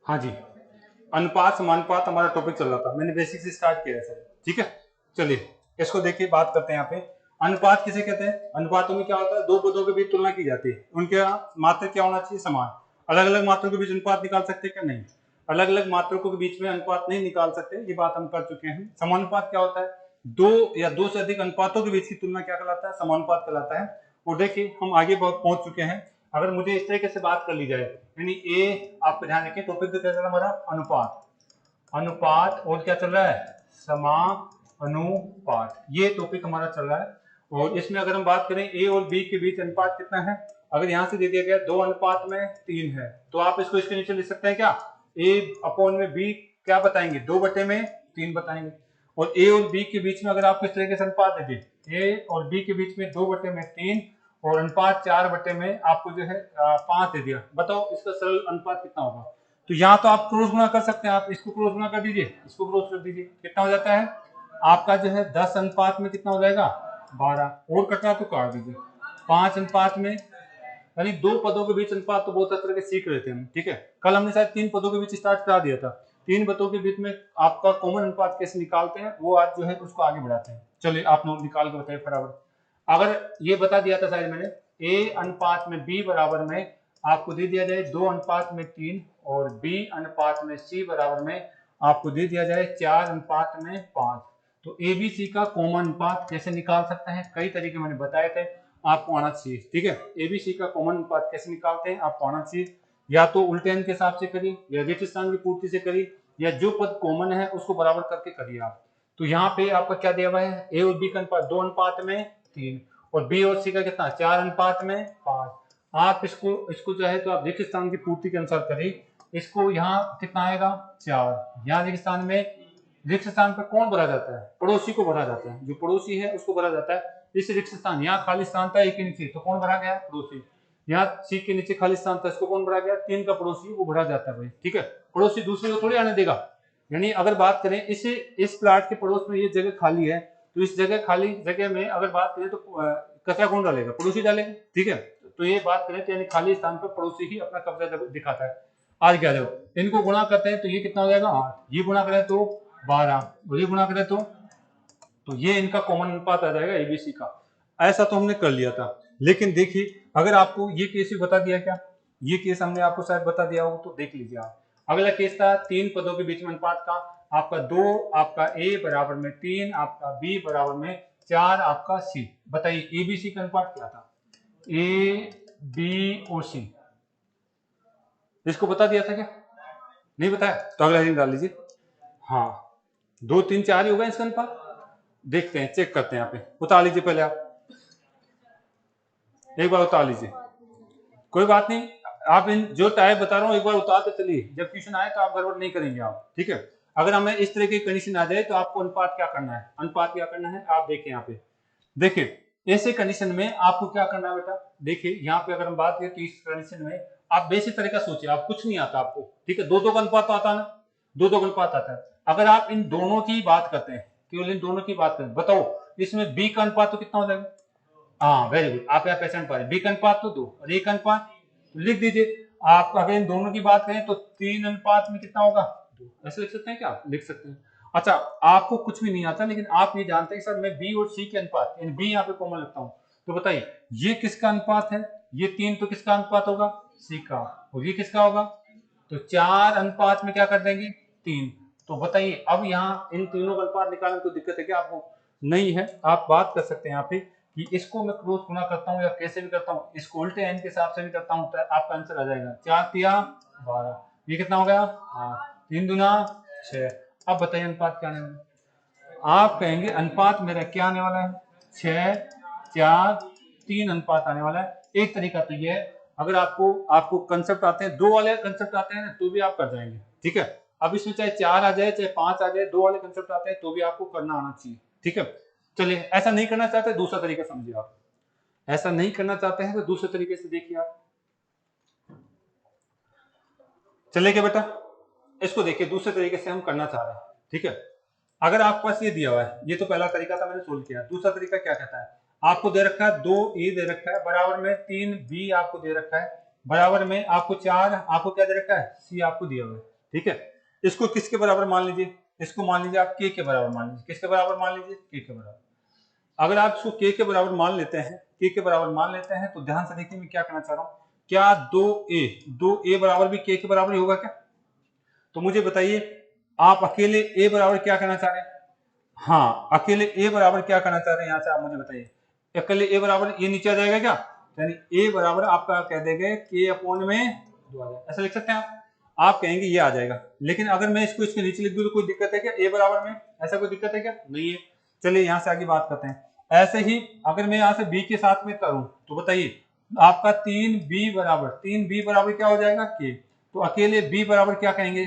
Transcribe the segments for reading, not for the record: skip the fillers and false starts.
हाँ जी, अनुपात समानुपात हमारा टॉपिक चल रहा था, मैंने बेसिक से स्टार्ट किया है सर। ठीक है, चलिए इसको देखिए, बात करते हैं। यहाँ पे अनुपात किसे कहते हैं? अनुपातों में क्या होता है, दो पदों के बीच तुलना की जाती है, उनके मात्रा क्या होना चाहिए, समान। अलग अलग मात्रों के बीच अनुपात निकाल सकते हैं क्या? नहीं, अलग अलग मात्रों के बीच में अनुपात नहीं निकाल सकते, ये बात हम कर चुके हैं। समानुपात क्या होता है? दो या दो से अधिक अनुपातों के बीच की तुलना क्या कहलाता है? समानुपात कहलाता है। और देखिए हम आगे बहुत पहुंच चुके हैं। अगर मुझे इस तरीके से बात कर ली जाए, यानी ए, आपको ध्यान रखिए टॉपिक तो क्या चल रहा है हमारा, अनुपात। अनुपात और क्या चल रहा है, समानुपात, ये टॉपिक हमारा चल रहा है। और इसमें अगर हम बात करें ए और बी के बीच अनुपात कितना है, अगर यहां से दे दिया गया 2:3 है, तो आप इसको इसके नीचे लिख सकते हैं क्या, ए अपॉन में बी क्या बताएंगे, 2/3 बताएंगे। और ए और बी के बीच में अगर आपको इस तरीके से अनुपात दे दिए, ए और बी के बीच में 2/3 और अनुपात 4 में आपको जो है 5 दे दिया, बताओ इसका सरल अनुपात कितना होगा। तो यहाँ तो आप क्रॉस गुणा कर सकते हैं, आप इसको क्रॉस गुणा कर दीजिए, इसको क्रॉस कर दीजिए, कितना हो जाता है आपका जो है 10 अनुपात में कितना हो जाएगा, 12। और कटना तो काट दीजिए, 5 अनुपात में, यानी दो पदों के बीच अनुपात तो बहुत तरह के सीख रहे थे हम। ठीक है, कल हमने शायद 3 पदों के बीच स्टार्ट करा दिया था, 3 पदों के बीच में आपका कॉमन अनुपात कैसे निकालते हैं, वो आज जो है उसको आगे बढ़ाते हैं। चलिए आप नोट निकाल के बताइए फटाफट। अगर ये बता दिया था शायद मैंने, ए अनुपात में बी बराबर में आपको दे दिया जाए 2:3 और बी अनुपात में सी बराबर में आपको दे दिया जाए 4:5, तो एबीसी का कॉमन अनुपात कैसे निकाल सकते हैं, कई तरीके मैंने बताए थे, आपको आना चाहिए। ठीक है, एबीसी का कॉमन अनुपात कैसे निकालते हैं आपको आना चाहिए, या तो उल्टे अंक के हिसाब से करिए, या रिक्त स्थान की पूर्ति से करिए, या जो पद कॉमन है उसको बराबर करके करिए आप। तो यहाँ पे आपका क्या दिया हुआ है, ए और बी का अनुपात 2:3 और बी और सी का कितना 4:5। आप इसको इसको जो है तो आप रिक्त स्थान की पूर्ति के अनुसार करिए, इसको यहाँ कितना आएगा 4, यहाँ रिक्त स्थान में, रिक्त स्थान पर कौन भरा जाता है, पड़ोसी को भरा जाता है, जो पड़ोसी है उसको भरा जाता है। इस रिक्त स्थान, यहाँ खाली स्थान था एक के नीचे, तो कौन भरा गया, पड़ोसी। यहाँ सी के नीचे खाली स्थान था, इसको कौन भरा गया, 3 का पड़ोसी, वो भरा जाता है भाई। ठीक है, पड़ोसी दूसरे को थोड़ी आने देगा, यानी अगर बात करें इस प्लाट के पड़ोस में ये जगह खाली है, तो इस जगह खाली जगह में अगर बात करें तो कचरा कौन डालेगा, पड़ोसी डालेगा। ठीक है, तो ये बात करें तो यानी खाली स्थान पर पड़ोसी ही अपना कब्जा दिखाता है। आज क्या देखो, इनको गुणा करते हैं तो ये कितना हो जाएगा 8, ये गुणा करें तो 12, और ये गुणा करें तो ये इनका कॉमन अनुपात आ जाएगा एबीसी का। ऐसा तो हमने कर लिया था, लेकिन देखिए अगर आपको ये केस भी बता दिया, क्या ये केस हमने आपको शायद बता दिया हो, तो देख लीजिए आप। अगला केस था 3 पदों के बीच में अनुपात का, आपका 2, आपका ए बराबर में 3, आपका बी बराबर में 4, आपका सी। बताइए एबीसी का अनुपात क्या था, ए बी और सी, इसको बता दिया था क्या, नहीं बताया, तो अगला दिन डाल लीजिए। हाँ, 2 3 4 ही होगा इसका अनुपात, देखते हैं, चेक करते हैं। यहाँ पे उतार लीजिए, पहले आप एक बार उतार लीजिए, कोई बात नहीं, आप इन जो टाइप बता रहा हूँ एक बार उतार के चलिए, जब ट्यूशन आए तो आप गड़बड़ नहीं करेंगे आप। ठीक है, अगर हमें इस तरह की कंडीशन आ जाए तो आपको अनुपात क्या करना है, अनुपात क्या करना है आप देखिए। यहाँ पे देखिए, ऐसे कंडीशन में आपको क्या करना है बेटा, देखिए यहाँ पे अगर हम बात करें तो इस कंडीशन में आप बेसिक तरीका सोचिए, आप कुछ नहीं आता आपको। ठीक है, 2 का अनुपात तो आता है ना, 2 का अनुपात आता है। अगर आप इन दोनों की बात करते हैं, केवल इन दोनों की बात करें, बताओ इसमें बी का अनुपात तो कितना हो जाएगा, हाँ वेरी गुड, आप यहाँ पहचान पा रहे, बी का अनुपात तो 2 और ए का अनुपात लिख दीजिए। आप अगर इन दोनों की बात करें तो 3 अनुपात में कितना होगा 2, ऐसे लिख सकते हैं क्या, आप लिख सकते हैं। अच्छा, आपको कुछ भी नहीं आता, लेकिन आप ये जानते हैं सर मैं बी और सी के अनुपात, यानी बी यहाँ पे कॉमन लगता हूँ, तो बताइए ये किसका अनुपात है, ये 3 तो किसका अनुपात होगा, सी का, और ये किसका होगा, तो 4 अनुपात में क्या कर देंगे 3। तो बताइए अब यहाँ इन तीनों का अनुपात निकालने में कोई दिक्कत है क्या आपको, नहीं है। आप बात कर सकते हैं यहाँ पे कि इसको मैं क्रॉस गुणा करता हूँ या कैसे भी करता हूँ, इसको उल्टे एन के हिसाब से भी करता हूँ, तो आपका आंसर आ जाएगा 4 तिया 12, ये कितना हो गया, हाँ 3 दूना 6। अब बताइए अनुपात क्या आने वाला है, आप कहेंगे अनुपात मेरा क्या आने वाला है 6 4 3 अनुपात आने वाला है। एक तरीका तो ये है, अगर आपको कंसेप्ट आते हैं, 2 वाले कंसेप्ट आते हैं ना, तो भी आप कर जाएंगे। ठीक है, अब इसमें चाहे 4 आ जाए चाहे 5 आ जाए, 2 वाले कंसेप्ट आते हैं तो भी आपको करना आना चाहिए। ठीक है, चलिए ऐसा नहीं करना चाहते दूसरा तरीका समझिए आप, ऐसा नहीं करना चाहते हैं तो दूसरे तरीके से देखिए आप। चलेगा बेटा, इसको देखिए दूसरे तरीके से हम करना चाह रहे हैं। ठीक है, अगर आपके पास ये दिया हुआ है, ये तो पहला तरीका था मैंने सोल्व किया, दूसरा तरीका क्या कहता है, आपको दे रखा है 2 ए दे रखा है, बराबर में 3 बी आपको दे रखा है, बराबर में आपको 4 आपको क्या दे रखा है सी आपको दिया हुआ है। ठीक है। इसको किसके बराबर मान लीजिए, इसको मान लीजिए आप के बराबर मान लीजिए। किसके बराबर मान लीजिए, के बराबर। अगर आप इसको के बराबर मान लेते हैं, के बराबर मान लेते हैं, तो ध्यान से देखिए मैं क्या कहना चाह रहा हूं। क्या 2a बराबर भी के बराबर ही होगा क्या? तो मुझे बताइए आप अकेले ए बराबर क्या कहना चाह रहे हैं? हाँ, अकेले ए बराबर क्या कहना चाह रहे हैं, यहां से आप मुझे बताइए। अकेले ए बराबर ये नीचे आ जाएगा क्या? यानी ए बराबर आपका कह देंगे के अपॉन में 2 ऐसा लिख सकते हैं आप कहेंगे ये आ जाएगा। लेकिन अगर मैं इसको इसके नीचे लिख दूं तो कोई दिक्कत है क्या? ए बराबर में ऐसा कोई दिक्कत है क्या? नहीं है। चलिए यहां से आगे बात करते हैं। ऐसे ही अगर मैं यहां से बी के साथ में करूं तो बताइए आपका 3b बराबर क्या हो जाएगा? के। तो अकेले बी बराबर क्या कहेंगे?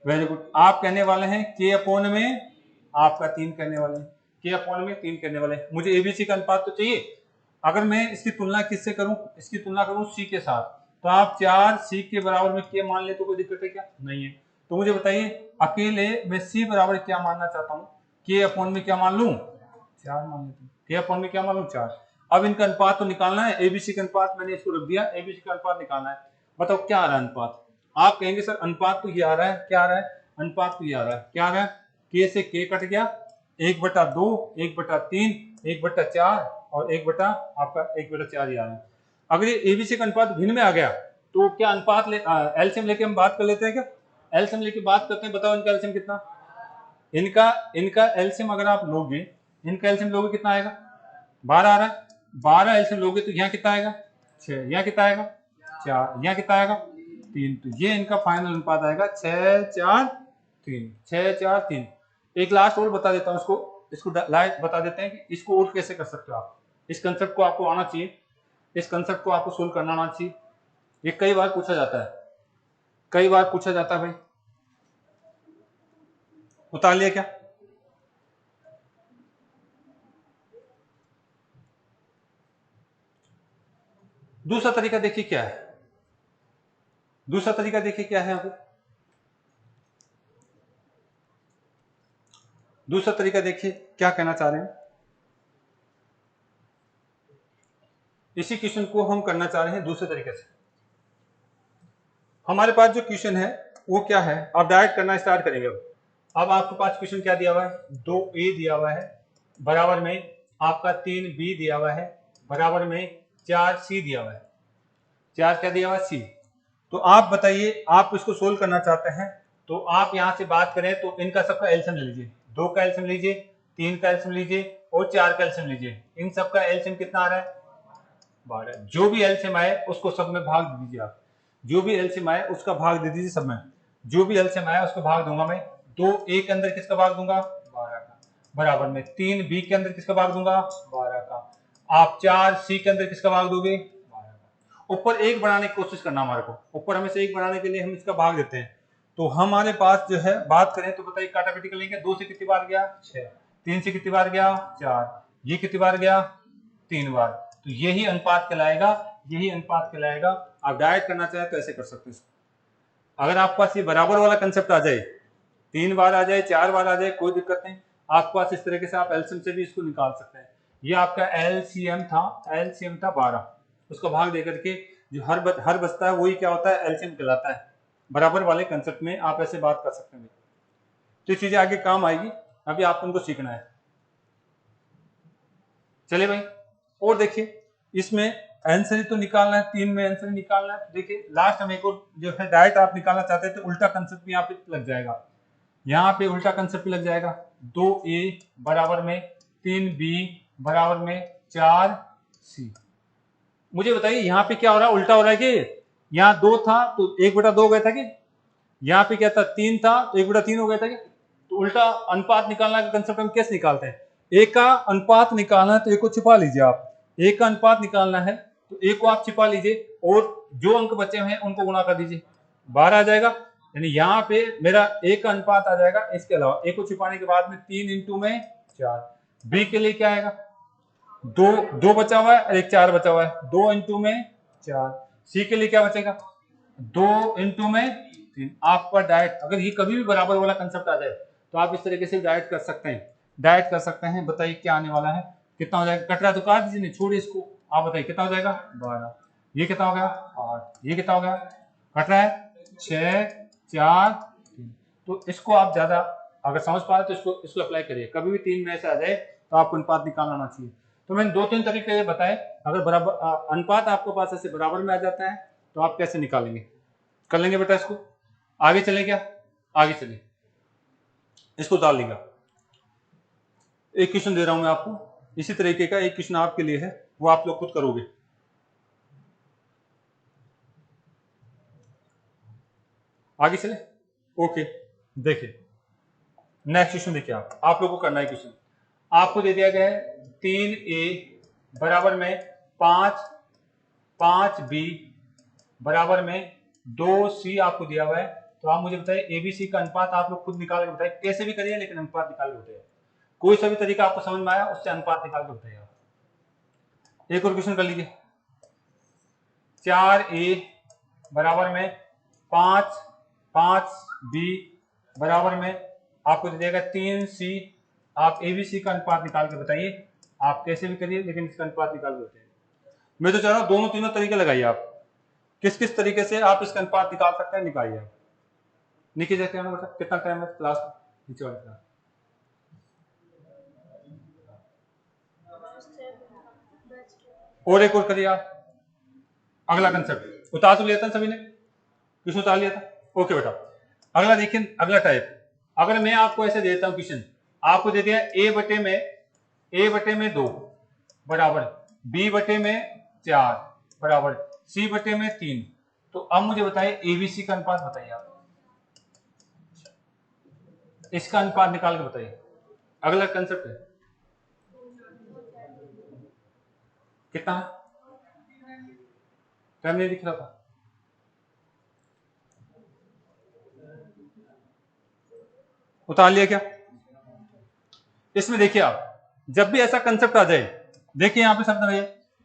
वेरी गुड, आप कहने वाले हैं के अपॉन में आपका 3 करने वाले हैं, के अपॉन में 3 करने वाले हैं। मुझे एबीसी का अनुपात तो चाहिए। अगर मैं इसकी तुलना किससे करूं? इसकी तुलना करूं सी के साथ, तो आप 4 सी के बराबर में के मान ले तो कोई दिक्कत है क्या? नहीं है। तो मुझे बताइए अकेले मैं सी बराबर क्या मानना चाहता हूं? के अपॉन में क्या मान लूं? 4 मान लेता हूं। के अपॉन में क्या मान लूं? 4। अब इनका अनुपात तो निकालना है, एबीसी का अनुपात मैंने इसको रख दिया, एबीसी का अनुपात निकालना है। बताओ क्या आ रहा है अनुपात? आप कहेंगे सर अनुपात तो ये आ रहा है, क्या आ रहा है? अनुपात तो ये आ रहा है, क्या आ रहा है? के से के कट गया, 1/2, 1/3, 1/4 और 1 आपका 1/4 ही आ रहा है। अगर ये एबीसी का अनुपात भिन्न में आ गया तो क्या अनुपात एलसीएम लेके हम बात कर लेते हैं क्या? एलसीएम लेके बात करते हैं। बताओ इनका एलसीएम कितना? इनका एलसीएम अगर आप लोगे, इनका एलसीएम लोगे कितना आएगा? 12 आ रहा है। 12 एलसीएम लोगे तो यहाँ कितना आएगा? 6। यहाँ कितना आएगा? 4। यहाँ कितना आएगा? 3। तो ये इनका फाइनल अनुपात आएगा 6:4:3। 6:4:3। एक लास्ट और बता देता हूँ, इसको लाइट बता देते हैं कि इसको और कैसे कर सकते हो आप। इस कंसेप्ट को आपको आना चाहिए, इस कंसेप्ट को आपको सोल्व करना आना चाहिए। ये कई बार पूछा जाता है, कई बार पूछा जाता है। भाई उतार लिया क्या? दूसरा तरीका देखिए क्या है, दूसरा तरीका देखिए क्या है। यहाँ पे दूसरा तरीका देखिए क्या कहना चाह रहे हैं। इसी क्वेश्चन को हम करना चाह रहे हैं दूसरे तरीके से। हमारे पास जो क्वेश्चन है वो क्या है, आप डायरेक्ट करना स्टार्ट करेंगे। अब आपके पास क्वेश्चन क्या दिया हुआ है? 2a दिया हुआ है, बराबर में आपका 3b दिया हुआ है, बराबर में 4c दिया हुआ है। 4 क्या दिया हुआ है? c। तो आप बताइए आप इसको सोल्व करना चाहते हैं तो आप यहां से बात करें तो इनका सबका एलसीएम ले लीजिए। 2 का एलसीएम लीजिए, 3 का एलसीएम लीजिए और 4 का एलसीएम लीजिए। इन सबका एलसीएम कितना आ रहा है? 12। जो भी एलसीएम आए उसको सब में भाग दे दीजिए आप। जो भी एलसीएम आए उसका भाग दे दीजिए सब में। जो भी एलसीएम आया उसको भाग दूंगा मैं। 2a के अंदर किसका भाग दूंगा? 12 का। बराबर में 3b के अंदर किसका भाग दूंगा? 12 का। आप 4c के अंदर किसका भाग दोगे? 12 का। ऊपर 1 बनाने की कोशिश करना हमारे को, ऊपर हमें से 1 बनाने के लिए हम इसका भाग देते हैं। तो हमारे पास जो है बात करें तो बताइए काटाकाटी कर लेंगे। 2 से कितनी बार गया? 6। 3 से कितनी बार गया? 4। ये कितनी बार गया? 3 बार। तो यही अनुपात कहलाएगा, यही अनुपात कहलाएगा। आप डायरेक्ट करना चाहे तो ऐसे कर सकते हैं। अगर आपके पास ये बराबर वाला कंसेप्ट आ जाए, 3 बार आ जाए, 4 बार आ जाए, कोई दिक्कत नहीं। आपके पास इस तरीके से आप एलसीएम से भी इसको निकाल सकते हैं। ये आपका एलसीएम था 12, उसका भाग देकर के जो हर बचता है वही क्या होता है? एलसीएम कहलाता है। बराबर वाले कंसेप्ट में आप ऐसे बात कर सकते हैं। तो ये चीजें आगे काम आएगी, अभी आपको उनको सीखना है। चलिए भाई और देखिए, इसमें आंसर तो निकालना है, 3 में आंसर निकालना है। देखिए लास्ट में एक और जो है डायरेक्ट आप निकालना चाहते हैं तो उल्टा कंसेप्ट भी यहाँ पे लग जाएगा। यहाँ पे उल्टा कंसेप्ट लग जाएगा। 2a बराबर में 3b बराबर में 4c। मुझे बताइए यहाँ पे क्या हो रहा है? उल्टा हो रहा है कि यहाँ 2 था तो 1/2 हो गया था कि यहाँ पे क्या था? 3 था तो 1/3 हो गया था कि। तो उल्टा अनुपात निकालना का कंसेप्ट हम कैसे निकालते हैं? एक का अनुपात निकालना है तो एक को छिपा लीजिए आप। एक का अनुपात निकालना है तो एक को आप छिपा लीजिए और जो अंक बचे हुए हैं उनको गुणा कर दीजिए, 12 आ जाएगा। यानी यहाँ पे मेरा एक का अनुपात आ जाएगा। इसके अलावा एक को छिपाने के बाद में 3 इंटू में 4। बी के लिए क्या आएगा? 2 बचा हुआ है और एक 4 बचा हुआ है, 2 इंटू में 4। सी के लिए क्या बचेगा? 2 इंटू में 3। आपका डायरेक्ट अगर ये कभी भी बराबर वाला कंसेप्ट आ जाए तो आप इस तरीके से डायरेक्ट कर सकते हैं, डायरेक्ट कर सकते हैं। बताइए क्या आने वाला है? कितना हो जाएगा? कट रहा तो काट दीजिए, नहीं छोड़िए इसको। आप बताइए कितना हो जाएगा? 12। ये कितना हो गया? 8। ये कितना हो गया? कट रहा है 6 4 3। तो इसको आप ज्यादा अगर समझ पा रहे तो इसको अप्लाई करिए। कभी भी 3 में से आ जाए तो आपको अनुपात निकालना आना चाहिए। तो मैंने 2-3 तरीके बताए। अगर बराबर अनुपात आपको पास ऐसे बराबर में आ जाता है तो आप कैसे निकालेंगे, कर लेंगे बेटा इसको। आगे चले क्या, आगे चले, इसको डाल लेगा। एक क्वेश्चन दे रहा हूं मैं आपको, इसी तरीके का एक क्वेश्चन आपके लिए है, वो आप लोग खुद करोगे। आगे चले, ओके। देखिए नेक्स्ट क्वेश्चन देखिए, आप लोगों को करना है क्वेश्चन। आपको दे दिया गया है 3a बराबर में 5b बराबर में 2c आपको दिया हुआ है। तो आप मुझे बताइए एबीसी का अनुपात आप लोग खुद निकाल के बताइए, कैसे भी करिए लेकिन अनुपात निकाल के बताइए। कोई सा भी तरीका आपको समझ में आया उससे अनुपात निकाल के बताइए। एक और क्वेश्चन कर लीजिए। 4a बराबर में 5b बराबर में आपको दे देगा 3c। आप एबीसी का अनुपात निकाल के बताइए। आप कैसे भी करिए लेकिन इसका अनुपात निकाल के बताइए। मैं तो चाह रहा हूं दोनों तीनों तरीके लगाइए। आप किस किस तरीके से आप इसका अनुपात निकाल सकते हैं, निकालिए। आप नीचे जाते हैं, मतलब कितना टाइम है क्लास में, नीचे वाले क्लास। और एक और करिए आप। अगला कंसेप्ट उतार तो लिया था सभी ने, क्वेश्चन उतार लिया था, ओके बेटा। अगला देखिए, अगला टाइप। अगर मैं आपको ऐसे देता हूं क्वेश्चन, आपको दे दिया a बटे में 2 बराबर b बटे में 4 बराबर c बटे में 3। तो अब मुझे बताइए एबीसी का अनुपात बताइए। आप इसका अनुपात निकाल के बताइए। अगला कंसेप्ट है कितना, टाइम नहीं दिख रहा था। उतार लिया क्या? इसमें देखिए आप जब भी ऐसा कंसेप्ट आ जाए, देखिए यहां पे शब्द है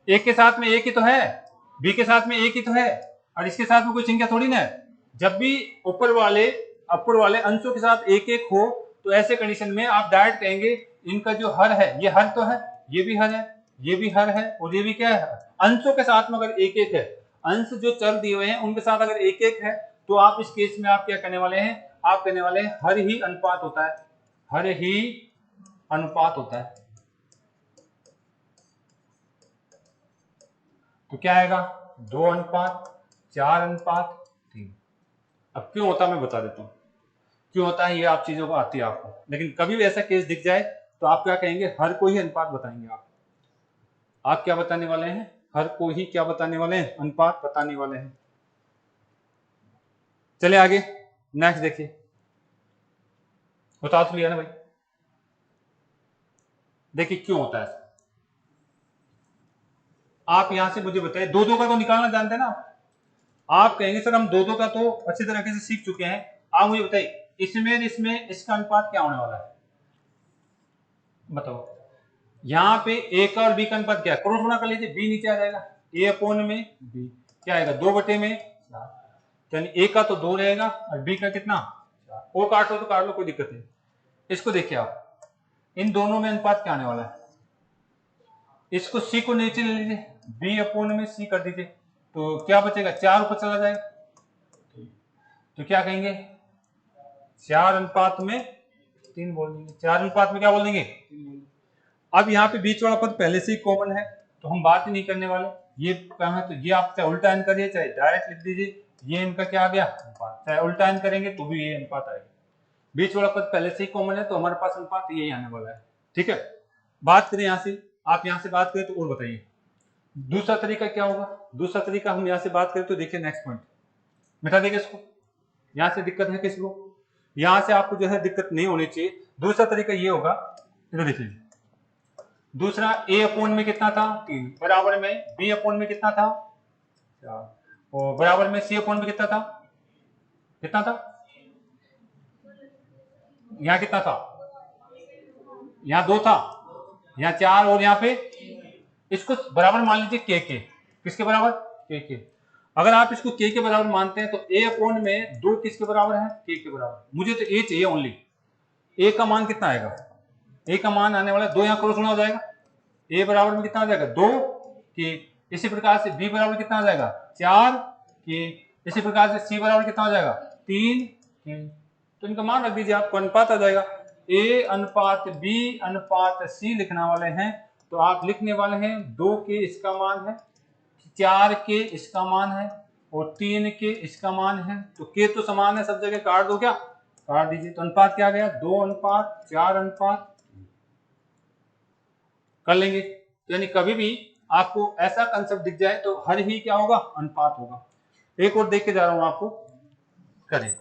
एक के साथ में एक ही तो है, बी के साथ में एक ही तो है, और इसके साथ में कोई संख्या थोड़ी ना है। जब भी ऊपर वाले अंशों के साथ एक एक हो तो ऐसे कंडीशन में आप डायरेक्ट कहेंगे इनका जो हर है, ये हर तो है, ये भी हर है, ये भी हर है, और ये भी क्या है, अंशों के साथ में अगर एक एक है, अंश जो चल दिए हुए हैं उनके साथ अगर एक एक है, तो आप इस केस में आप क्या करने वाले हैं, आप कहने वाले हैं हर ही अनुपात होता है, हर ही अनुपात होता है। तो क्या आएगा 2 अनुपात 4 अनुपात 3। अब क्यों होता मैं बता देता हूं क्यों होता है, ये आप चीजों को आती है आपको, लेकिन कभी भी ऐसा केस दिख जाए तो आप क्या कहेंगे, हर कोई अनुपात बताएंगे। आप क्या बताने वाले हैं, हर कोई ही क्या बताने वाले हैं, अनुपात बताने वाले हैं। चले आगे नेक्स्ट देखिए, बता तो लिया ना भाई। देखिए क्यों होता है, आप यहां से मुझे बताइए, दो दो का तो निकालना जानते हैं ना आप कहेंगे सर हम दो दो का तो अच्छी तरीके से सीख चुके हैं। आप मुझे बताइए इसमें इसका अनुपात क्या होने वाला है, बताओ। यहाँ पे ए का और बी का अनुपात क्या है, क्रॉस गुणा कर लीजिए, बी नीचे आ जाएगा, ए अपॉन में बी क्या आएगा 2 बटे में 4, यानी ए का तो 2 रहेगा और बी का कितना 4। और काट लो तो काट लो, कोई दिक्कत नहीं। इसको देखिए आप, इन दोनों में अनुपात क्या आने वाला है, इसको सी को नीचे ले लीजिए, बी अपॉन में सी कर दीजिए, तो क्या बचेगा 4 ऊपर चला जाएगा, तो क्या कहेंगे 4 अनुपात में 3 बोल देंगे, 4 अनुपात में क्या बोल देंगे 3 बोल देंगे। अब यहाँ पे बीच वाला पद पहले से ही कॉमन है तो हम बात ही नहीं करने वाले, ये कहा है तो ये आप चाहे उल्टा एन करिए चाहे डायरेक्ट लिख दीजिए, ये इनका क्या आ गया अनुपात, चाहे उल्टा एन करेंगे तो भी ये अनुपात आएगा। बीच वाला पद पहले से ही कॉमन है तो हमारे पास अनुपात यही आने वाला है, ठीक है। बात करें यहाँ से, आप यहाँ से बात करें तो और बताइए दूसरा तरीका क्या होगा। दूसरा तरीका हम यहाँ से बात करें तो देखिए नेक्स्ट पॉइंट मिटा देंगे इसको, यहाँ से दिक्कत है किसी को, यहाँ से आपको जो है दिक्कत नहीं होनी चाहिए। दूसरा तरीका ये होगा, इधर देख लीजिए, दूसरा ए अपॉन में कितना था 3 बराबर में बी अपॉन में कितना था 4 और बराबर में सी अपॉन में कितना था यहाँ कितना था, यहाँ 2 था, यहाँ 4 और यहाँ पे, इसको बराबर मान लीजिए के किसके बराबर के। अगर आप इसको के बराबर मानते हैं तो ए अपॉन में 2 किसके बराबर है के बराबर, मुझे तो ए चाहिए ओनली। ए का मान कितना आएगा, ए का मान आने वाला 2, यहाँ क्रॉस गुणा हो जाएगा, ए बराबर में कितना आ जाएगा 2 के। इसी प्रकार से बी बराबर कितना आ जाएगा 4 के। इसी प्रकार से सी बराबर कितना हो जाएगा 3 के, तो इनका मान रख दीजिए, आपको अनुपात आ जाएगा। ए अनुपात बी अनुपात सी लिखने वाले हैं, तो आप लिखने वाले हैं 2 के इसका मान है, 4 के इसका मान है और 3 के इसका मान है। तो के तो समान है, सब जगह काट दो, क्या काट दीजिए। तो अनुपात क्या आ गया, 2 अनुपात 4 अनुपात कर लेंगे। यानी कभी भी आपको ऐसा कंसेप्ट दिख जाए तो हर ही क्या होगा, अनुपात होगा। एक और देख के जा रहा हूं आपको, करें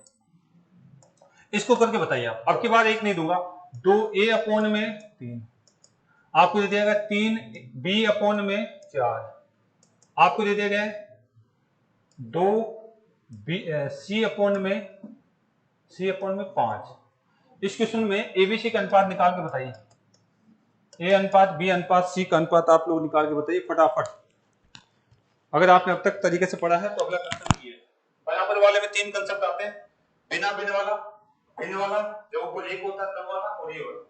इसको करके बताइए आप। अब की बार एक नहीं दूंगा, 2a अपोन में 3 आपको दे दिया गया, 3b अपोन में 4 आपको दे दिया गया है, 2c अपोन में 5। इस क्वेश्चन में एबीसी का अनुपात निकाल के बताइए, ए अनुपात बी अनुपात सी का अनुपात आप लोग निकाल के बताइए फटाफट। अगर आपने अब तक तरीके से पढ़ा है तो अगला कंसेप्ट ये है। बराबर वाले में 3 कंसेप्ट आते हैं, बिना बिना वाला, भिन्न वाला, जब वो एक होता है तब वाला, और ये वाला।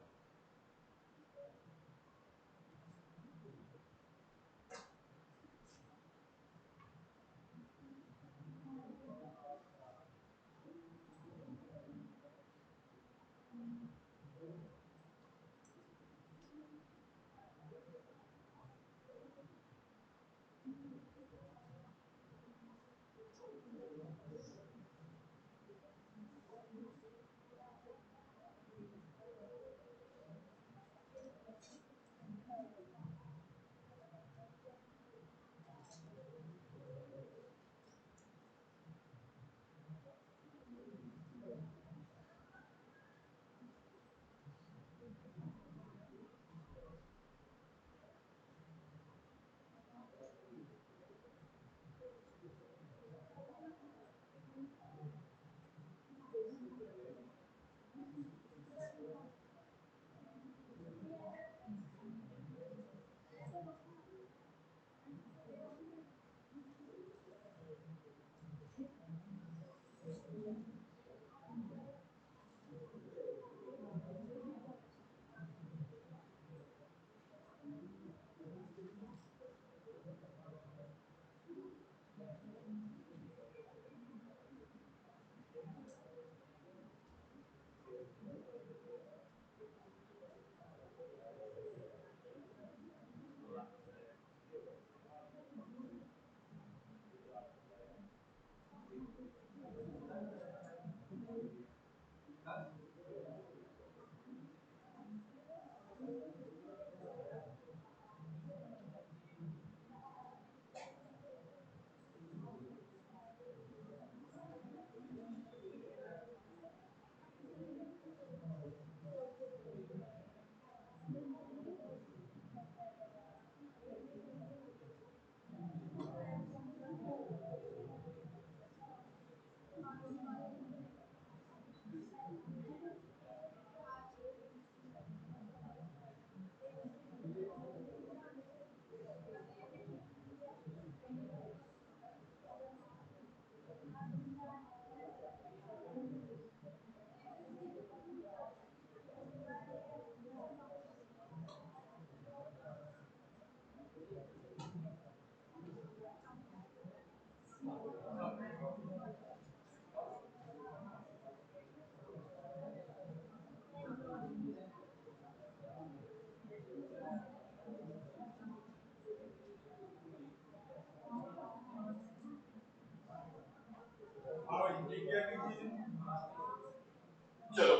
चलो,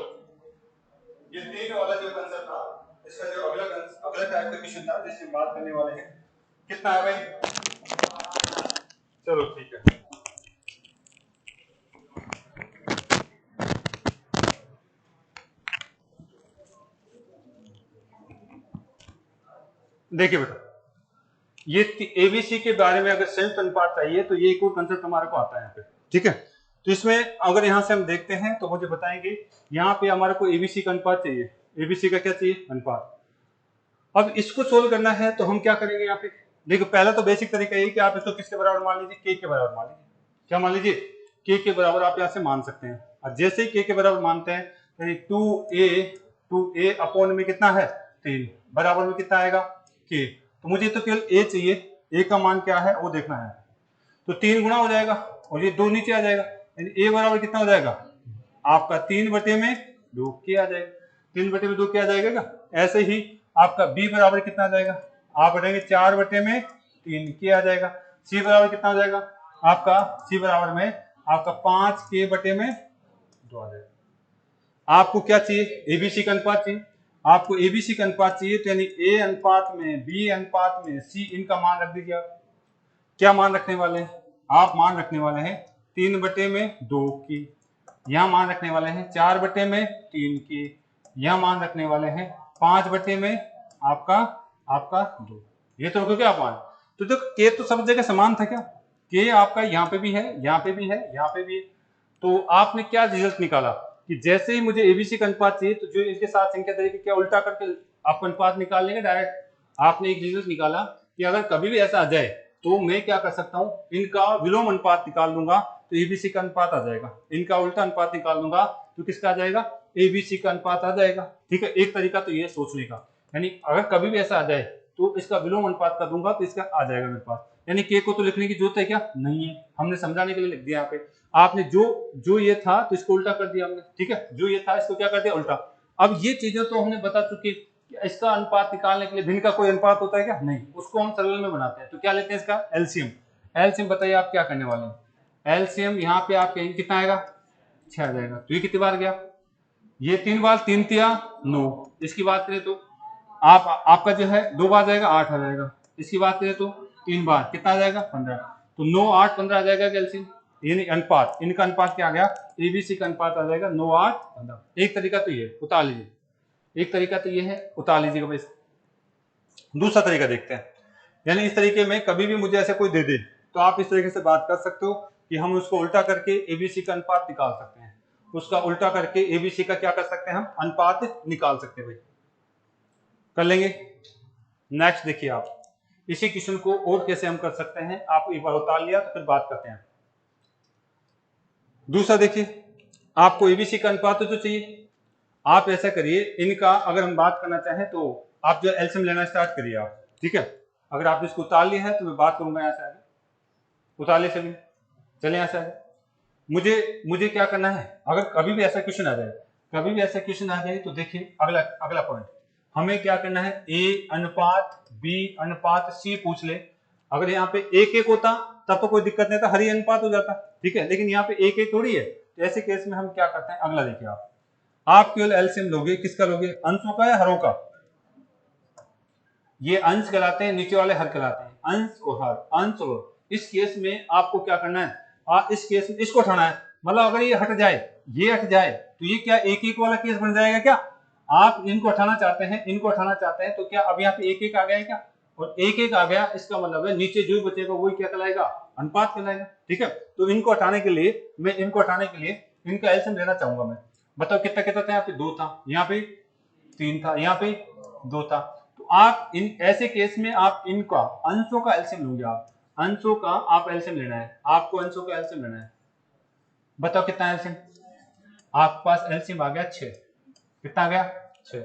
ये 3 वाला जो कंसेप्ट था, इसका जो अगला टाइप का क्वेश्चन था जिससे बात करने वाले हैं, कितना है भाई? चलो ठीक है। देखिए बेटा, ये एबीसी के बारे में अगर संयुक्त अनुपात चाहिए तो ये एक और कंसेप्ट हमारे को आता है यहाँ पे, ठीक है। तो इसमें अगर यहाँ से हम देखते हैं तो मुझे बताएंगे, यहाँ पे हमारे को एबीसी का अनुपात चाहिए। एबीसी का क्या चाहिए? अनुपात। अब इसको सोल्व करना है तो हम क्या करेंगे यहाँ पे, देखो पहला तो बेसिक तरीका यही कि आप इसको किसके बराबर मान लीजिए, के बराबर मान लीजिए। क्या मान लीजिए? के बराबर आप यहाँ से मान सकते हैं। और जैसे ही के बराबर मानते हैं, यानी 2a अपॉन में कितना है 3, बराबर में कितना आएगा के। तो मुझे तो केवल a चाहिए, a का मान क्या है वो देखना है। तो 3 गुना हो जाएगा और ये 2 नीचे आ जाएगा, यानी ए बराबर कितना हो जाएगा आपका 3/2 के आ जाएगा, 3/2 के आ जाएगा क्या। ऐसे ही आपका बी बराबर कितना आ जाएगा, आप बढ़ेंगे 4/3 के आ जाएगा। सी बराबर कितना हो जाएगा आपका, सी बराबर में आपका 5k/2 आ जाएगा। आपको क्या चाहिए, एबीसी का अनुपात चाहिए, आपको एबीसी का अनुपात चाहिए, तो यानी ए अनुपात में बी अनुपात में सी, इनका मान रख दीजिए आप। क्या मान रखने वाले हैं आप, मान रखने वाले हैं 3/2 की, यहाँ मान रखने वाले हैं 4/3 की, यहाँ मान रखने वाले हैं 5 में आपका 2। ये तो रखोगे आप मान। तो देखो के तो सब जगह समान था क्या, के आपका यहाँ पे भी है, यहाँ पे भी है, यहाँ पे भी है। तो आपने क्या रिजल्ट निकाला कि जैसे ही मुझे एबीसी का अनुपात चाहिए तो जो इसके साथ संख्या तरीके क्या उल्टा करके आप अनुपात निकाल लेंगे डायरेक्ट। आपने एक रिजल्ट निकाला कि अगर कभी भी ऐसा आ जाए तो मैं क्या कर सकता हूँ, इनका विलोम अनुपात निकाल लूंगा तो एबीसी का अनुपात आ जाएगा, इनका उल्टा अनुपात निकाल लूंगा तो किसका आ जाएगा, एबीसी का अनुपात आ जाएगा। ठीक है, एक तरीका तो ये सोचने का, यानी अगर कभी भी ऐसा आ जाए तो इसका विलोम अनुपात कर दूंगा तो इसका आ जाएगा मेरे पास। यानी के को तो लिखने की जरूरत है क्या, नहीं है, हमने समझाने के लिए लिख दिया यहाँ पे। आपने जो ये था तो इसको उल्टा कर दिया हमने, ठीक है, जो ये था इसको क्या कर दिया उल्टा। अब ये चीजें तो हमने बता चुके, इसका अनुपात निकालने के लिए भिन्न का कोई अनुपात होता है क्या, नहीं, उसको हम सरल में बनाते हैं। तो क्या लेते हैं इसका एलसीएम। एलसीएम बताइए आप क्या करने वाले हैं, एलसीएम यहाँ पे आप कहेंगे कितना आएगा 6 आ जाएगा। तो ये कितनी बार गया, ये 3 बार, 3 तिया 9। इसकी बात करें तो आपका जो है 2 बार जाएगा 8 आ जाएगा। इसकी बात करें तो 3 बार कितना आ जाएगा 15। तो 9 8 15 आ जाएगा कैल्शियम, यानी अनुपात, इनका अनुपात क्या आ गया, एबीसी का अनुपात आ जाएगा 9 8 15। एक तरीका तो ये उतार लीजिए, एक तरीका तो ये है, उतार लीजिएगा भाई। दूसरा तरीका देखते हैं, यानी इस तरीके में कभी भी मुझे ऐसा कोई दे दे तो आप इस तरीके से बात कर सकते हो कि हम उसको उल्टा करके एबीसी का अनुपात निकाल सकते हैं, उसका उल्टा करके एबीसी का क्या कर सकते हैं, हम अनुपात निकाल सकते हैं भाई, कर लेंगे। नेक्स्ट देखिए आप, इसी क्वेश्चन को और कैसे हम कर सकते हैं, आप एक बार उतार लिया तो फिर बात करते हैं। दूसरा देखिए, आपको एबीसी का अनुपात तो चाहिए, आप ऐसा करिए, इनका अगर हम बात करना चाहें तो आप जो एलसीएम लेना स्टार्ट करिए आप, ठीक है। अगर आप इसको उतार लिया है तो मैं बात करूंगा यहाँ से आगे, उतार ले चलिए, चले यहाँ से आगे। मुझे क्या करना है, अगर कभी भी ऐसा क्वेश्चन आ जाए, कभी भी ऐसा क्वेश्चन आ जाए तो देखिए अगला पॉइंट हमें क्या करना है, ए अनुपात बी अनुपात सी पूछ ले। अगर यहाँ पे एक एक होता तब तो कोई दिक्कत नहीं था, हरी अनुपात हो जाता, ठीक है, लेकिन यहाँ पे एक एक थोड़ी है। तो ऐसे केस में हम क्या करते हैं, अगला देखिए आप केवल एलसीएम लोगे, किसका लोगे, अंशों का या हरों का। ये अंश कहलाते हैं, नीचे वाले हर कहलाते हैं, अंश और हर, अंश और। इस केस में आपको क्या करना है, इस केस में इसको उठाना है, मतलब अगर ये हट जाए, ये हट जाए तो ये क्या एक एक वाला केस बन जाएगा क्या। आप इनको हटाना चाहते हैं, इनको हटाना चाहते हैं, तो क्या अब यहाँ पे एक एक आ गया है क्या, और एक एक आ गया, इसका मतलब है नीचे जो बचेगा वही क्या कहलाएगा, अनुपात कहलाएगा, ठीक है। तो इनको हटाने के लिए इनका एलसीएम लेना चाहूंगा मैं। बताओ कितना कितना था, यहाँ पे 2 था, यहाँ पे 3 था, यहाँ पे 2 था। तो आप इन ऐसे केस में आप इनका अंशों का एलसीएम लोगे, आप अंशों का आप एलसीएम लेना है, आपको अंशों का एलसीएम लेना है। बताओ कितना एलसीएम, आपके पास एलसीएम आ गया 6, कितना आ गया 6,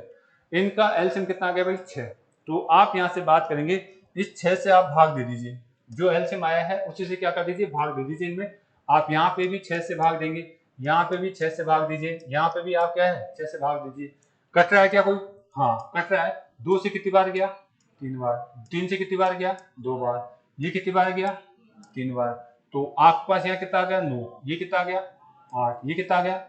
इनका एलसीएम कितना आ गया भाई 6। तो आप यहां से बात करेंगे, इस 6 से आप भाग दे दीजिए, जो एलसीएम आया है उसी से क्या कर दीजिए, भाग दे दीजिए इनमें। आप यहाँ पे भी 6 से भाग देंगे, यहाँ पे भी 6 से भाग दीजिए, यहाँ पे भी आप क्या है 6 से भाग दीजिए। कट रहा है क्या कोई, हाँ कट रहा है। 2 से कितनी बार गया 3 बार, 3 से कितनी बार गया 2 बार, ये कितनी बार गया 3 बार। तो आपके पास यहाँ कितना आ गया 9, ये कितना आ गया 8, ये कितना आ गया।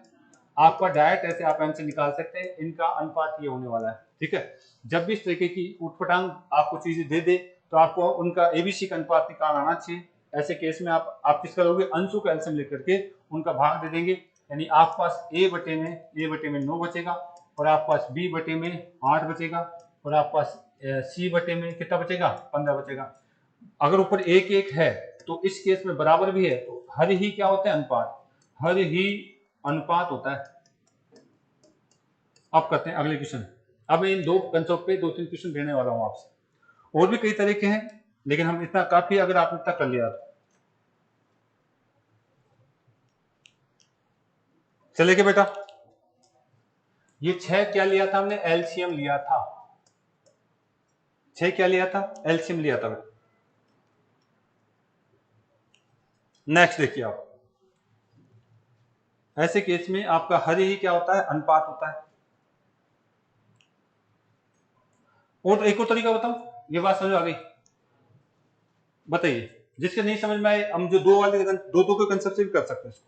आपका डायरेक्ट ऐसे आप आंसर निकाल सकते हैं, इनका अनुपात ये होने वाला है, ठीक है। जब भी इस तरीके की उठपटांग आपको चीजें दे दे तो आपको उनका एबीसी का अनुपात निकाल आना चाहिए। ऐसे केस में आप किस करोगे, अंशों का एलसीएम लेकर के उनका भाग दे देंगे, यानी आपके पास ए बटे में 9 बचेगा, और आपके पास बी बटे में 8 बचेगा, और आपके पास सी बटे में कितना बचेगा 15 बचेगा। अगर ऊपर एक एक है तो इस केस में बराबर भी है, तो हर ही क्या होता है अनुपात, हर ही अनुपात होता है। अब करते हैं अगले क्वेश्चन। अब इन 2 कंसेप्ट पे 2-3 क्वेश्चन देने वाला हूं आपसे, और भी कई तरीके हैं, लेकिन हम इतना काफी, अगर आपने इतना कर लिया तो चलेगा बेटा। ये 6 क्या लिया था हमने, एलसीएम लिया था, 6 क्या लिया था, एलसीएम लिया था। नेक्स्ट देखिए आप, ऐसे केस में आपका हर ही क्या होता है, अनुपात होता है। और एक और तरीका बताऊं, ये बात समझ आ गई? बताइए, जिसके नहीं समझ में आए हम जो दो वाले दो के कंसेप्ट से भी कर सकते हैं इसको।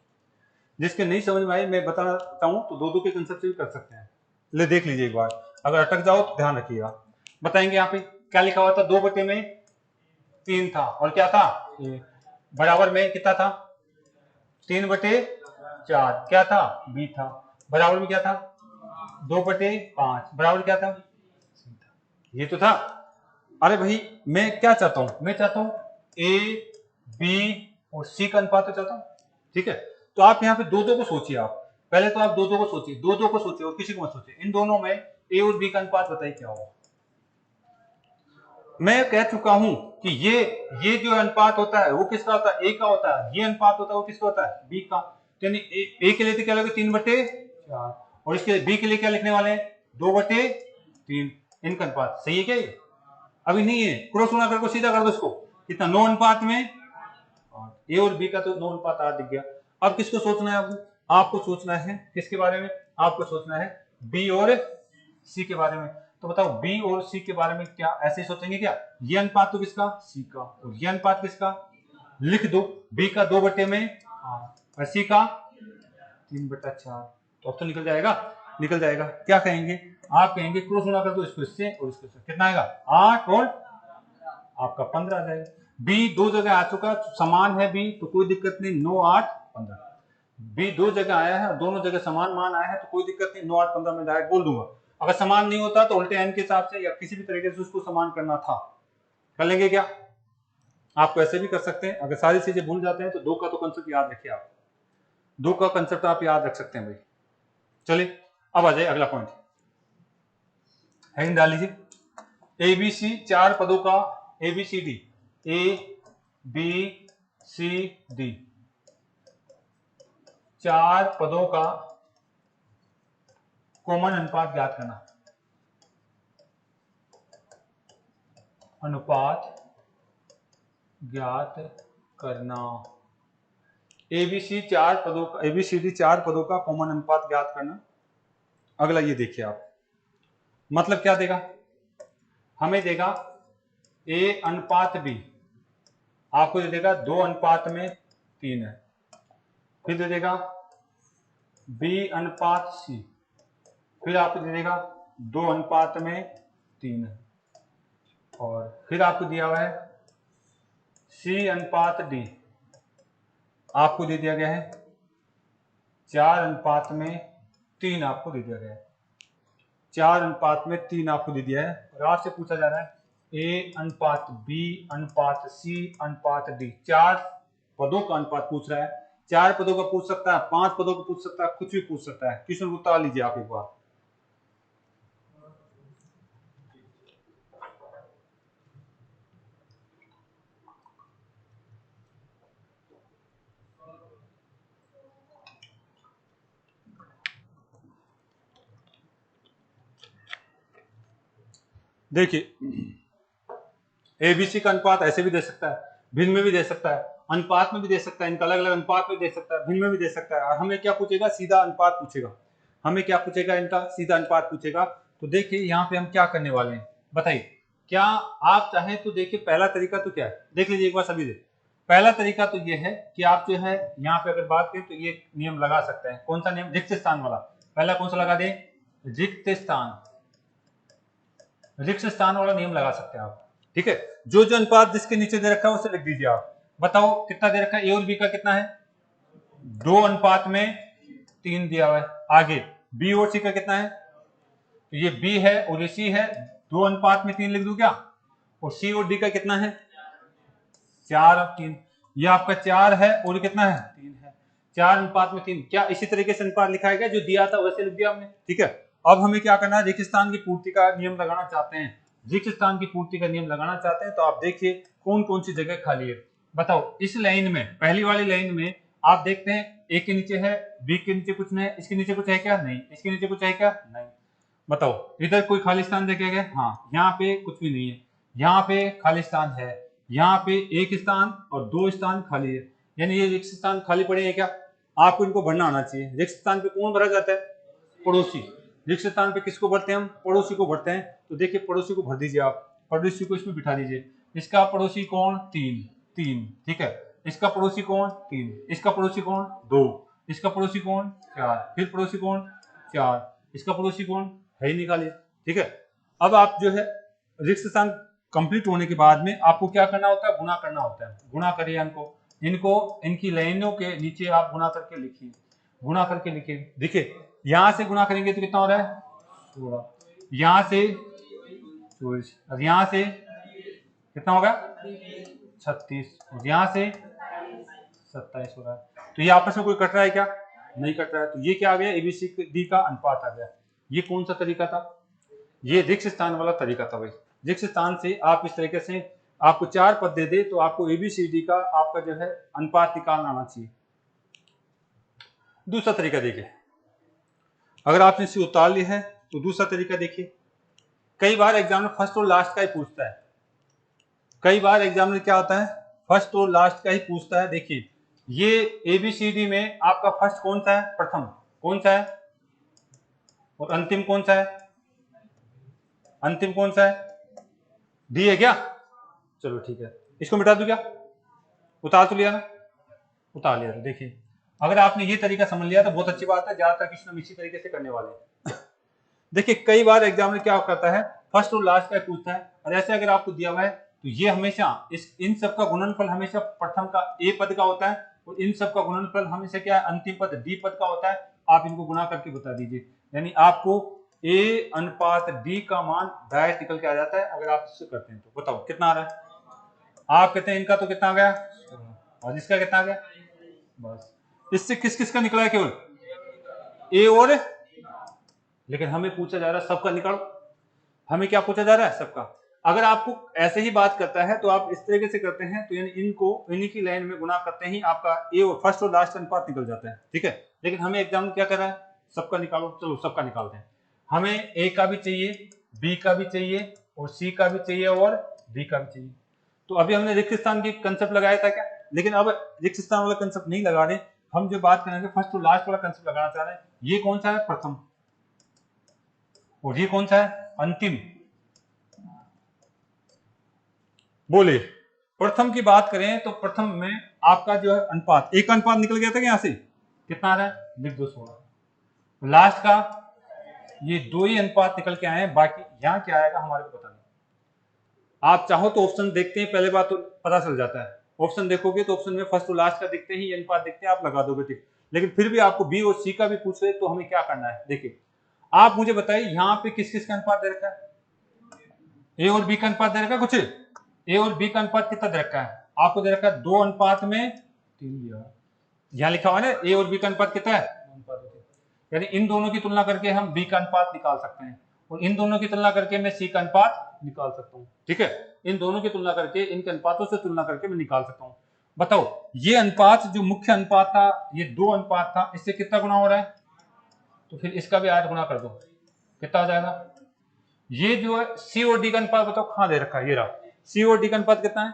जिसके नहीं समझ में आए मैं बताना चाहूँ तो दो के कंसेप्ट से भी कर सकते हैं। ले देख लीजिए एक बार, अगर अटक जाओ तो ध्यान रखिएगा। बताएंगे यहाँ पे क्या लिखा हुआ था, 2/3 था और क्या था, बराबर में कितना था, 3/4 क्या था, बी था। बराबर में क्या था, 2/5 बराबर क्या था, ये तो था। अरे भाई मैं क्या चाहता हूं, मैं चाहता हूं ए बी और सी का अनुपात तो चाहता हूं, ठीक है। तो आप यहाँ पे दो को सोचिए, आप पहले तो आप दो को सोचिए, दो को सोचिए और किसी को मत सोचिए। इन दोनों में ए और बी का अनुपात बताइए क्या होगा। मैं कह चुका हूं कि ये जो अनुपात होता है वो किसका होता है, ए का होता है। ये अनुपात होता है वो किसका होता है, बी का। यानी ए के लिए तो क्या लगेगा, 3/4 और इसके बी के लिए क्या लिखने वाले हैं, 2/3। इनका अनुपात सही है क्या, ये अभी नहीं है, क्रॉस गुणा करके सीधा कर दो इसको, कितना 9 अनुपात में, ए और बी का तो 9 अनुपात 8 दिख गया। अब किसको सोचना है आपको, आपको सोचना है किसके बारे में, आपको सोचना है बी और सी के बारे में। तो बताओ बी और सी के बारे में क्या ऐसे सोचेंगे क्या, ये अनुपात तो किसका, सी का, और ये अनुपात किसका, लिख दो, बी का 2/8 और सी का 3/4। तो अब तो निकल जाएगा, निकल जाएगा। क्या कहेंगे, आप कहेंगे क्रॉस गुणा कर दो इसको इससे और इसको इससे, कितना आएगा 8 और आपका 15 आ जाएगा। बी दो जगह आ चुका, समान है बी तो कोई दिक्कत नहीं, 9, 8, 15। बी दो जगह आया है, दोनों जगह समान मान आया है तो कोई दिक्कत नहीं, 9, 8, 15 में डायरेक्ट बोल दूंगा। अगर समान नहीं होता तो उल्टे एन के हिसाब से या किसी भी तरीके से उसको समान करना था, कर लेंगे क्या, आप ऐसे भी कर सकते हैं। अगर सारी चीजें भूल जाते हैं तो दो का तो कंसेप्ट याद रखिए, आप दो का कंसेप्ट आप याद रख सकते हैं भाई। चलिए अब आ जाए अगला पॉइंट, हेडिंग डाल लीजिए, एबीसी 4 पदों का, ABCD, A B C D 4 पदों का कॉमन अनुपात ज्ञात करना। अनुपात ज्ञात करना, एबीसी 4 पदों का, एबीसीडी 4 पदों का कॉमन अनुपात ज्ञात करना। अगला ये देखिए आप, मतलब क्या देगा, हमें देगा ए अनुपात बी, आपको दे देगा 2/3 है, फिर दे देगा बी अनुपात सी, फिर आपको दे देगा 2/3 है, और फिर आपको दिया हुआ है सी अनुपात डी, आपको दे दिया गया है 4/3 आपको दे दिया गया है, 4/3 आपको दे दिया है। और आपसे पूछा जा रहा है ए अनुपात बी अनुपात सी अनुपात डी, 4 पदों का अनुपात पूछ रहा है। 4 पदों का पूछ सकता है, 5 पदों का पूछ सकता है, कुछ भी पूछ सकता है। क्वेश्चन उतार लीजिए आप एक बार। देखिए एबीसी का अनुपात ऐसे भी दे सकता है, भिन्न में भी दे सकता है, अनुपात में भी दे सकता है, इनका अलग अलग अनुपात में दे सकता है, भिन्न में भी दे सकता है। और हमें क्या पूछेगा, सीधा अनुपात पूछेगा। हमें क्या पूछेगा, इनका सीधा अनुपात पूछेगा। तो देखिए यहाँ पे हम क्या करने वाले हैं बताइए, क्या आप चाहें तो देखिए पहला तरीका तो क्या है, देख लीजिए एक बार सभी दे। पहला तरीका तो ये है कि आप जो है यहाँ पे अगर बात करें तो ये नियम लगा सकते हैं। कौन सा नियम, रिक्त स्थान वाला। पहला कौन सा लगा दे, रिक्त स्थान, रिक्त स्थान वाला नियम लगा सकते हैं आप, ठीक है। जो जो अनुपात जिसके नीचे दे रखा है उसे लिख दीजिए आप। बताओ कितना दे रखा है, ए और बी का कितना है, 2/3 दिया हुआ है। आगे बी और सी का कितना है, तो ये बी है और ये सी है, 2/3 लिख दूं क्या। और सी और डी का कितना है, 4/3। ये आपका 4 है और कितना है, 3 है। 4/3। क्या इसी तरीके से अनुपात लिखा है, जो दिया था वैसे लिख दिया हमने, ठीक है। अब हमें क्या करना है, रिक्त स्थान की पूर्ति का नियम लगाना चाहते हैं। रिक्त स्थान की पूर्ति का नियम लगाना चाहते हैं तो आप देखिए कौन कौन सी जगह खाली है। बताओ इस लाइन में, पहली वाली लाइन में आप देखते हैं ए के नीचे है, बी के नीचे कुछ नहीं है, इसके नीचे कुछ है क्या, नहीं, इसके नीचे कुछ है क्या, नहीं। बताओ इधर कोई खाली स्थान देखे गए, हाँ, यहाँ पे कुछ भी नहीं है, यहाँ पे खाली स्थान है, यहाँ पे एक स्थान और 2 स्थान खाली है, यानी ये रिक्त स्थान खाली पड़े हैं क्या, आपको इनको भरना आना चाहिए। रिक्त स्थान पे कौन भरा जाता है? पड़ोसी। रिक्त स्थान पे किसको भरते हैं हम? पड़ोसी को भरते हैं। तो देखिए पड़ोसी को भर दीजिए आप, पड़ोसी को इसमें बिठा दीजिए। इसका पड़ोसी कौन? 3 3, ठीक है। इसका पड़ोसी कौन? 3। इसका पड़ोसी कौन? 2। इसका पड़ोसी कौन? 4। फिर पड़ोसी कौन? 4। इसका पड़ोसी कौन? है ही निकालिए, ठीक है। अब आप जो है रिक्त स्थान कंप्लीट होने के बाद में आपको क्या करना होता है? गुणा करना होता है। गुणा करिए इनको इनकी लाइनों के नीचे आप गुणा करके लिखिए, गुणा करके लिखिए। देखिए यहां से गुणा करेंगे तो कितना हो रहा है? 16। यहां से 24, और यहां से कितना होगा? 36, और यहां से 27 हो रहा है। तो ये आपस में कोई कट रहा है क्या? नहीं कट रहा है। तो ये क्या आ गया? ABCD का अनुपात आ गया। ये कौन सा तरीका था? ये रिक्त स्थान वाला तरीका था भाई। रिक्त स्थान से आप इस तरीके से आपको 4 पद दे दे तो आपको ABCD का आपका जो है अनुपात निकालना आना चाहिए। दूसरा तरीका देखिए, अगर आपने इसे उतार लिया है तो दूसरा तरीका देखिए। कई बार एग्जाम में फर्स्ट और लास्ट का ही पूछता है। कई बार एग्जाम में क्या होता है? फर्स्ट और लास्ट का ही पूछता है। देखिए ये ABCD में आपका फर्स्ट कौन सा है? प्रथम कौन सा है? और अंतिम कौन सा है? अंतिम कौन सा है? डी है क्या? चलो ठीक है, इसको मिटा दूं क्या? उतार तो लिया ना? उतार लिया। तो देखिए अगर आपने ये तरीका समझ लिया तो बहुत अच्छी बात है, ज्यादातर क्वेश्चन हम इसी तरीके से करने वाले हैं। देखिए कई बार एग्जाम में क्या करता है? फर्स्ट और लास्ट का पूछता है, और ऐसे अगर आपको दिया हुआ है तो ये हमेशा इन सब का गुणनफल हमेशा प्रथम का A पद का होता है, और इन सब का गुणनफल हमेशा क्या है? अंतिम पद D पद का होता है। आप इनको गुणा करके बता दीजिए, यानी आपको A अनुपात D का मान डायरेक्ट निकल के आ जाता है। अगर आप इससे करते हैं तो बताओ कितना आ रहा है? आप कहते हैं इनका तो कितना आ गया, और इसका कितना आ गया? बस इससे किस किस का निकला है? केवल ए और, लेकिन हमें पूछा जा रहा है सबका निकालो। हमें क्या पूछा जा रहा है? सबका। अगर आपको ऐसे ही बात करता है तो आप इस तरीके से करते हैं, तो यानी इनको इन्हीं की लाइन में गुणा करते ही आपका ए और फर्स्ट और लास्ट अनुपात निकल जाता है, ठीक है। लेकिन हमें एग्जाम में क्या कर रहा है? सबका निकालो। चलो सबका निकालते हैं। हमें ए का भी चाहिए, बी का भी चाहिए, और सी का भी चाहिए, और डी का भी चाहिए। तो अभी हमने रिक्त स्थान की कंसेप्ट लगाया था क्या? लेकिन अब रिक्त स्थान वाला कंसेप्ट नहीं लगा रहे, हम जो बात करेंगे फर्स्ट और लास्ट वाला कंसेप्ट लगाना चाह रहे हैं। ये कौन सा है? प्रथम। और ये कौन सा है? अंतिम। बोले प्रथम की बात करें तो प्रथम में आपका जो है अनुपात, एक अनुपात निकल गया था कि यहां से कितना आ रहा है? लिख दो 16। लास्ट का ये 2 ही अनुपात निकल के आए हैं, बाकी यहां क्या आएगा हमारे को पता नहीं। आप चाहो तो ऑप्शन देखते हैं, पहले बात तो पता चल जाता है। ऑप्शन देखोगे तो ऑप्शन में फर्स्ट और लास्ट का दिखते ही अनुपात दिखते हैं, आप लगा दोगे ठीक। लेकिन फिर भी आपको बी और सी का भी पूछ रहे तो हमें क्या करना है? देखिए आप मुझे बताइए यहाँ पे किस किस का अनुपात दे रखा है? ए और बी का अनुपात दे रखा है कुछ? ए और बी का अनुपात कितना दे रखा है? आपको दे रखा है 2 अनुपात में 3 दिया। यहाँ लिखा हुआ है ना ए और बी का अनुपात कितना है? यानी इन दोनों की तुलना करके हम बी का अनुपात निकाल सकते हैं, और इन दोनों की तुलना करके मैं सी का अनुपात निकाल सकता हूँ, ठीक है। इन दोनों की तुलना करके, इनके अनुपातों से तुलना करके मैं निकाल सकता हूँ। बताओ ये अनुपात जो मुख्य अनुपात था, ये 2 अनुपात था, इससे कितना गुना हो रहा है? तो फिर इसका भी 8 गुना कर दो, कितना आ जाएगा? ये जो है सी और डी का अनुपात बताओ कहां दे रखा है? ये रहा। सी और डी का अनुपात कितना है?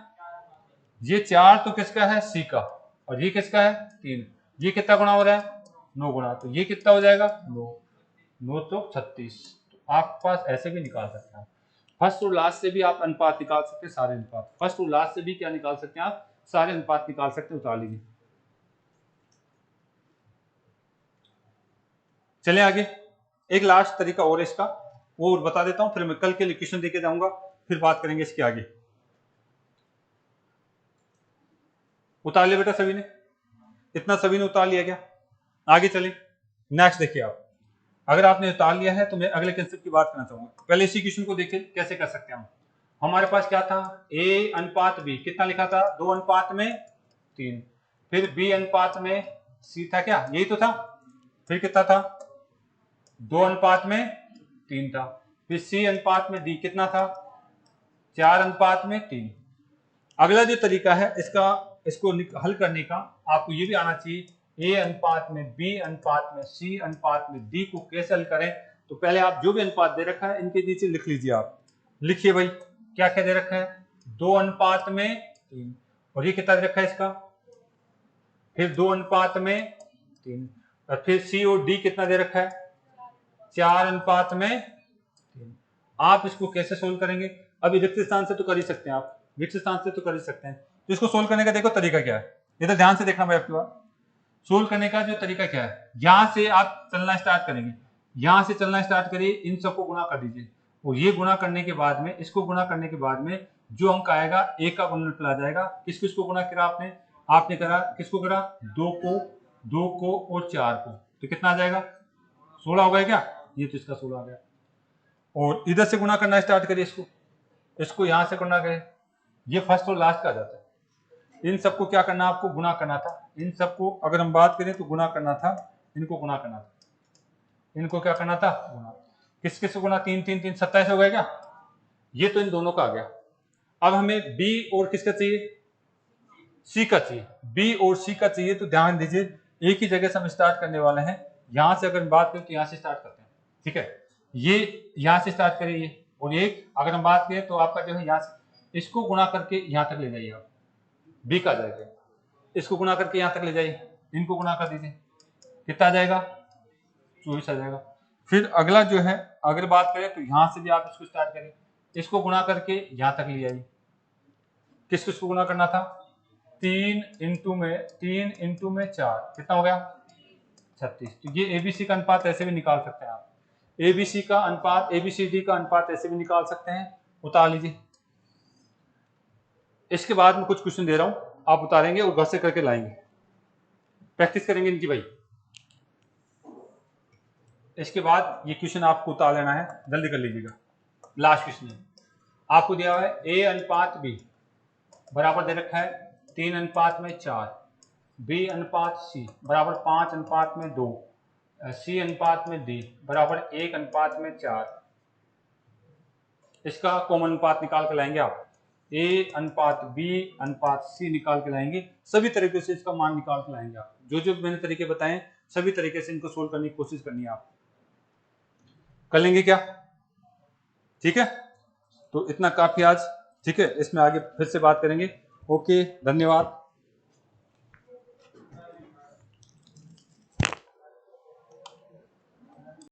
ये 4 तो किसका है? सी का। और ये किसका है? 3। ये कितना गुना हो रहा है? 9 गुना। तो ये कितना हो जाएगा? 9 9 तो 36। तो आप पास ऐसे भी निकाल सकते हैं। फर्स्ट और लास्ट से भी आप अनुपात निकाल सकते हैं, सारे अनुपात। फर्स्ट और लास्ट से भी क्या निकाल सकते हैं आप? सारे अनुपात निकाल सकते हैं। उतार लीजिए। चले आगे, एक लास्ट तरीका और इसका वो बता देता हूं, फिर मैं कल के लिए क्वेश्चन देके जाऊंगा, फिर बात करेंगे इसके आगे। उतार लिया बेटा सभी ने? इतना सभी ने उतार लिया क्या? आगे चले, नेक्स्ट देखिए आप। अगर आपने उतार लिया है तो मैं अगले कंसेप्ट की बात करना चाहूंगा। पहले इसी क्वेश्चन को देखें कैसे कर सकते हैं हम। हमारे पास क्या था? ए अनुपात बी, कितना लिखा था? 2 अनुपात में 3। फिर बी अनुपात में सी था क्या? यही तो था। फिर कितना था? 2 अनुपात में 3 था। फिर सी अनुपात में डी कितना था? 4 अनुपात में 3। अगला जो तरीका है इसको हल करने का, आपको ये भी आना चाहिए ए अनुपात में बी अनुपात में सी अनुपात में डी को कैसे हल करें। तो पहले आप जो भी अनुपात दे रखा है इनके नीचे लिख लीजिए। आप लिखिए भाई क्या क्या दे रखा है? 2 अनुपात में 3, और ये कितना दे रखा है इसका? फिर 2 अनुपात में 3। और फिर सी और डी कितना दे रखा है, 4:3। आप इसको कैसे सोल्व करेंगे, अब रिक्त स्थान से तो कर ही सकते हैं, आप रिक्त स्थान से तो कर ही सकते हैं। तो इसको सोल्व करने का देखो तरीका क्या है, ये तो ध्यान से देखना भाई आपकी बात। सोल्व करने का जो तरीका क्या है, यहां से आप चलना स्टार्ट करेंगे, यहां से चलना स्टार्ट करिए, इन सबको गुणा कर दीजिए, और ये गुणा करने के बाद में, इसको गुणा करने के बाद में जो अंक आएगा एक का गुणनफल आ जाएगा। किसको गुणा करा आपने, आपने करा किसको करा, 2 को और 4 को, तो कितना आ जाएगा, 16 हो गया क्या, ये तो इसका 16 आ गया। और इधर से गुणा करना स्टार्ट करिए, इसको यहां से गुणा करें, ये फर्स्ट और लास्ट का आ जाता है। इन सबको क्या करना, आपको गुणा करना था, इन सबको अगर हम बात करें तो गुणा करना था, इनको गुणा करना था, इनको क्या करना था, गुणा। किस किस को गुणा, 3 3 3 27 हो गया क्या, ये तो इन दोनों का आ गया। अब हमें बी और किसका चाहिए, सी का चाहिए, बी और सी का चाहिए। तो ध्यान दीजिए, एक ही जगह से हम स्टार्ट करने वाले हैं, यहां से अगर हम बात करें तो यहां से स्टार्ट करते हैं, ठीक है, ये यहां से स्टार्ट करिए, और एक अगर हम बात करें तो आपका जो है यहां से, इसको गुणा करके यहां तक ले जाइए, आप बी का आ जाएगा, इसको गुणा करके यहां तक ले जाइए, इनको गुणा कर दीजिए, कितना आ जाएगा, 24 आ जाएगा। फिर अगला जो है, अगर बात करें तो यहां से भी आप इसको स्टार्ट करें, इसको गुणा करके यहां तक ले आइए, किसको गुणा करना था, 3 इंटू में 4, कितना हो गया, 36। तो ये एबीसी का अनुपात ऐसे भी निकाल सकते हैं आप, एबीसी का अनुपात, एबीसीडी का अनुपात ऐसे भी निकाल सकते हैं, उतार लीजिए। इसके बाद में कुछ क्वेश्चन दे रहा हूं, आप उतारेंगे और घर से करके लाएंगे, प्रैक्टिस करेंगे इनकी भाई। इसके बाद ये क्वेश्चन आपको उतार लेना है, जल्दी कर लीजिएगा। लास्ट क्वेश्चन है, आपको दिया हुआ है ए अनुपात बी बराबर दे रखा है 3:4, बी अनुपात सी बराबर 5:2, सी अनुपात में डी बराबर 1:4। इसका कॉमन अनुपात निकाल के लाएंगे आप, ए अनुपात बी अनुपात सी निकाल के लाएंगे, सभी तरीके से इसका मान निकाल के लाएंगे आप, जो जो मैंने तरीके बताएं सभी तरीके से इनको सोल्व करने की कोशिश करनी है, आप कर लेंगे क्या, ठीक है। तो इतना काफी आज, ठीक है, इसमें आगे फिर से बात करेंगे। ओके, धन्यवाद।